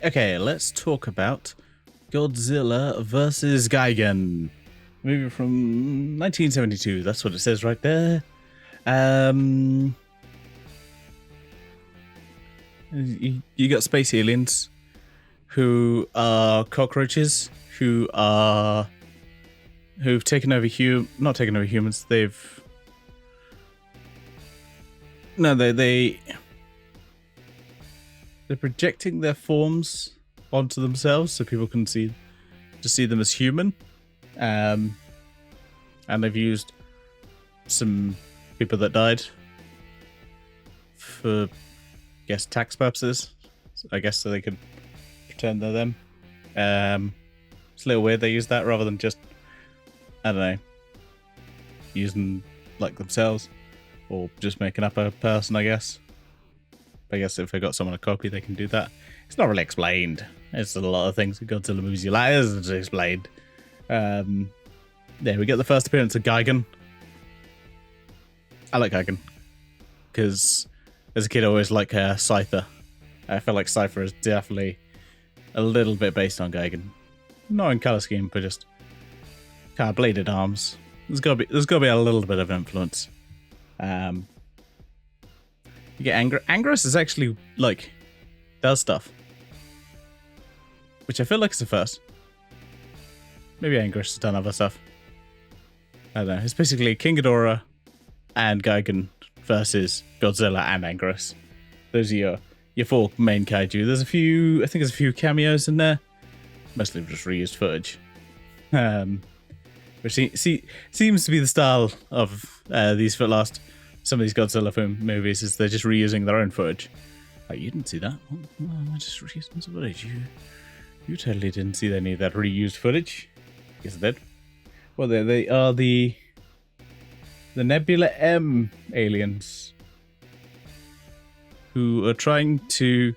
Okay, let's talk about Godzilla versus Gigan. Movie from 1972. That's what it says right there. You got space aliens who are cockroaches who've taken over not taken over humans. They're projecting their forms onto themselves so people can see them as human. And they've used some people that died for, I guess, tax purposes. I guess so they could pretend they're them. It's a little weird they use that rather than just, I don't know, using like themselves or just making up a person, I guess. I guess if they got someone to copy, they can do that. It's not really explained. It's a lot of things in Godzilla movies you like. It's explained. Yeah, we get the first appearance of Gigan. I like Gigan because as a kid I always liked Scyther. I feel like Cypher is definitely a little bit based on Gigan. Not in color scheme, but just kind of bladed arms. There's got to be a little bit of influence. You get Angerus is actually like does stuff, which I feel like is the first. Maybe Angerus has done other stuff. I don't know. It's basically King Ghidorah and Gigan versus Godzilla and Angerus. Those are your four main kaiju. I think there's a few cameos in there. Mostly just reused footage. Which seems to be the style of some of these Godzilla movies is they're just reusing their own footage. Like, you didn't see that? Oh, I just reused some footage. You totally didn't see any of that reused footage. Yes, I did. Well, they are the Nebula M aliens who are trying to.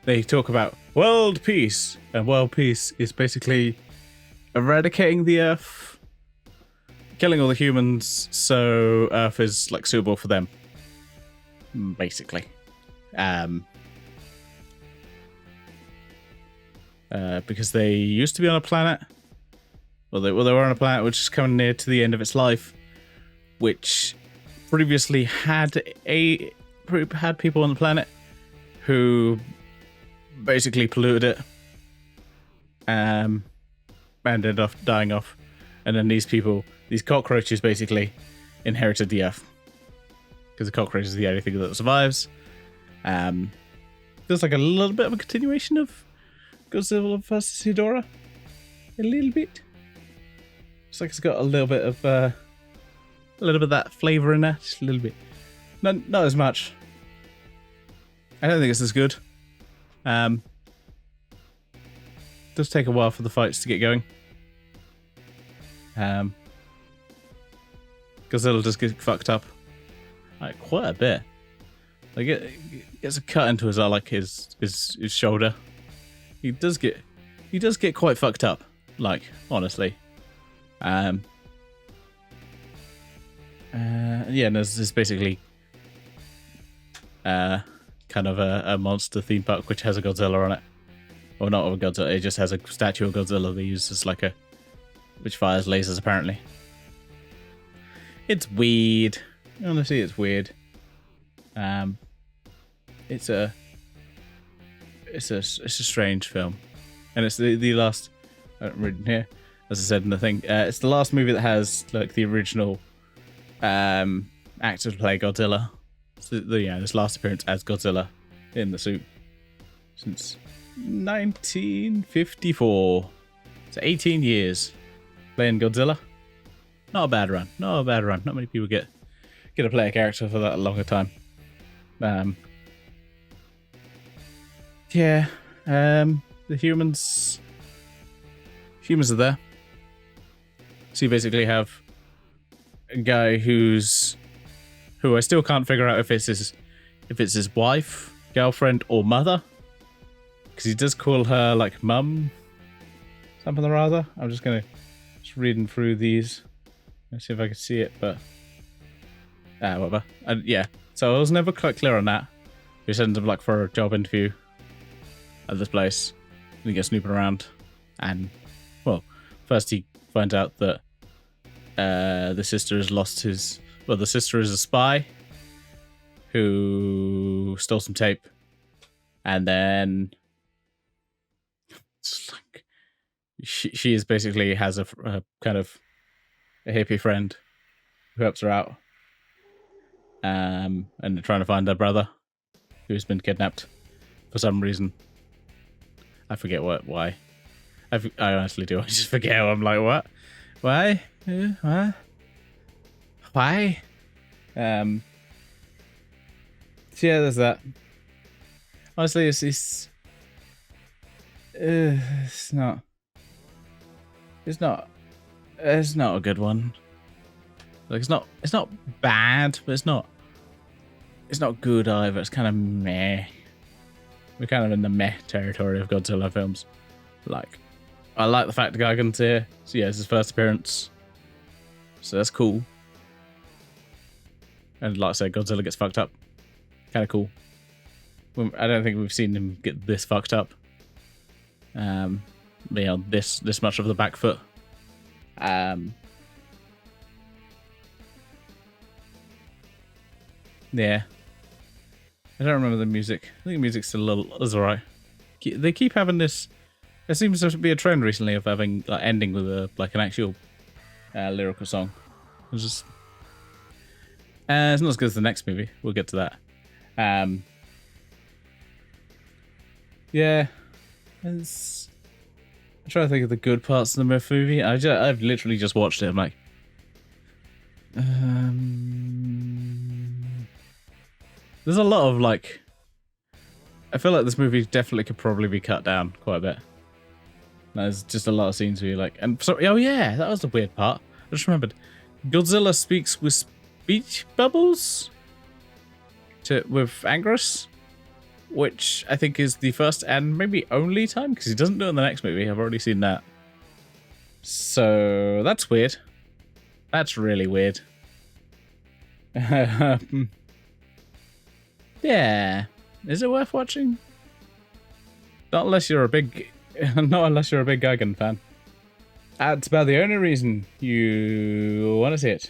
They talk about world peace, and world peace is basically eradicating the Earth, killing all the humans, so Earth is like suitable for them, basically. Because they used to be on a planet. They were on a planet which is coming near to the end of its life, which previously had people on the planet who basically polluted it, and ended up dying off, and then these cockroaches basically inherited the Earth because the cockroach is the only thing that survives. There's like a little bit of a continuation of Godzilla vs. Ghidorah, a little bit. It's like it's got a little bit of that flavor in there, just a little bit. Not as much. I don't think it's as good. Does take a while for the fights to get going. Godzilla does get fucked up, like quite a bit. Like it gets a cut into his shoulder. He does get quite fucked up. Like, honestly. Yeah, and there's basically kind of a monster theme park which has a Godzilla on it. Or not a Godzilla, it just has a statue of Godzilla they use as like which fires lasers apparently. It's weird. Honestly, it's weird. It's a strange film. And it's the last written here, as I said in the thing. It's the last movie that has like the original actor to play Godzilla. So this last appearance as Godzilla in the suit since 1954. So 18 years playing Godzilla. Not a bad run. Not many people get to play a character for that longer time. Yeah. The humans are there. So you basically have a guy who I still can't figure out if it's his wife, girlfriend, or mother, because he does call her like mum, something or other. I'm just reading through these. Let's see if I can see it, but whatever. Yeah. So I was never quite clear on that. We sent him like for a job interview at this place. he gets snooping around, and well, first he finds out that the sister has lost his. Well, the sister is a spy who stole some tape, and then it's like she is basically has a kind of a hippie friend who helps her out, and they're trying to find their brother who's been kidnapped for some reason. I forget why. I honestly do. I just forget. I'm like, what? Why? What? Why? So yeah, there's that. Honestly, it's not a good one. Like it's not bad, but it's not good either. It's kind of meh. We're kind of in the meh territory of Godzilla films. Like, I like the fact that Gigan's here. So yeah, it's his first appearance. So that's cool. And like I said, Godzilla gets fucked up. Kind of cool. I don't think we've seen him get this fucked up. This much of the back foot. Yeah. I don't remember the music. I think the music's still is alright. They keep having this. There seems to be a trend recently of having like ending with an actual lyrical song. It's just it's not as good as the next movie. We'll get to that. Yeah, I'm trying to think of the good parts of the movie. I've literally just watched it. I'm like, there's a lot of like. I feel like this movie definitely could probably be cut down quite a bit. There's just a lot of scenes where you're like, and so oh yeah, that was the weird part. I just remembered, Godzilla speaks with speech bubbles with Anguirus, which I think is the first and maybe only time, because he doesn't do it in the next movie. I've already seen that. So that's weird. That's really weird. Yeah. Is it worth watching? Not unless you're a big Gigan fan. That's about the only reason you want to see it.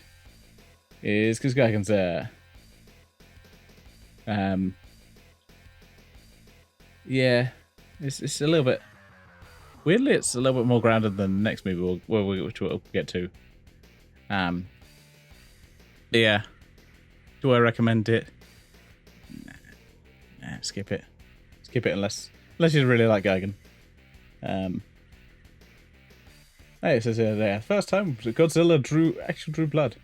Is because Gigan's there. Yeah, it's a little bit. Weirdly, it's a little bit more grounded than the next movie, which we'll get to. Yeah. Do I recommend it? Nah, skip it. Skip it unless you really like Gigan. Hey, it says here there, first time Godzilla drew blood.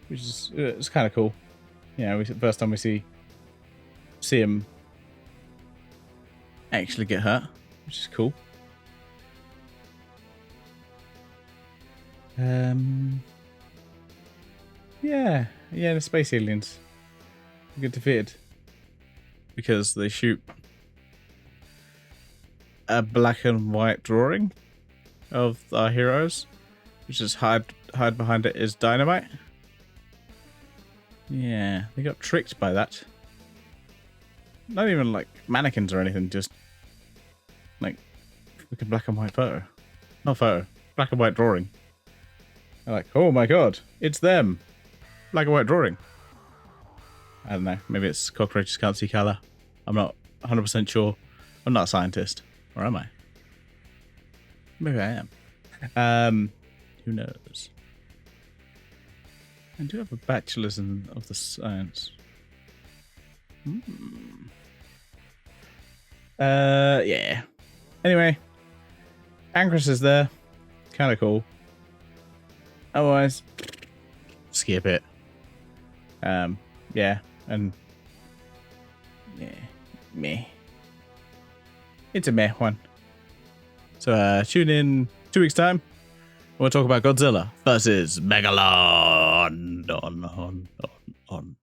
Which is it's kind of cool. Yeah, first time we see him actually get hurt, which is cool. Yeah, the space aliens get defeated because they shoot a black and white drawing of our heroes, which is hide behind it is dynamite. Yeah, they got tricked by that. Not even like mannequins or anything, just like fucking black and white photo. Not photo, black and white drawing. They're like, oh my god, it's them. Black and white drawing. I don't know, maybe it's cockroaches can't see colour. I'm not 100% sure. I'm not a scientist. Or am I? Maybe I am. Who knows? I do have a bachelor's of the science. Yeah. Anyway, Anguirus is there. Kind of cool. Otherwise, skip it. Yeah, and yeah, meh. It's a meh one. So tune in 2 weeks' time. We'll talk about Godzilla versus Megalon. On.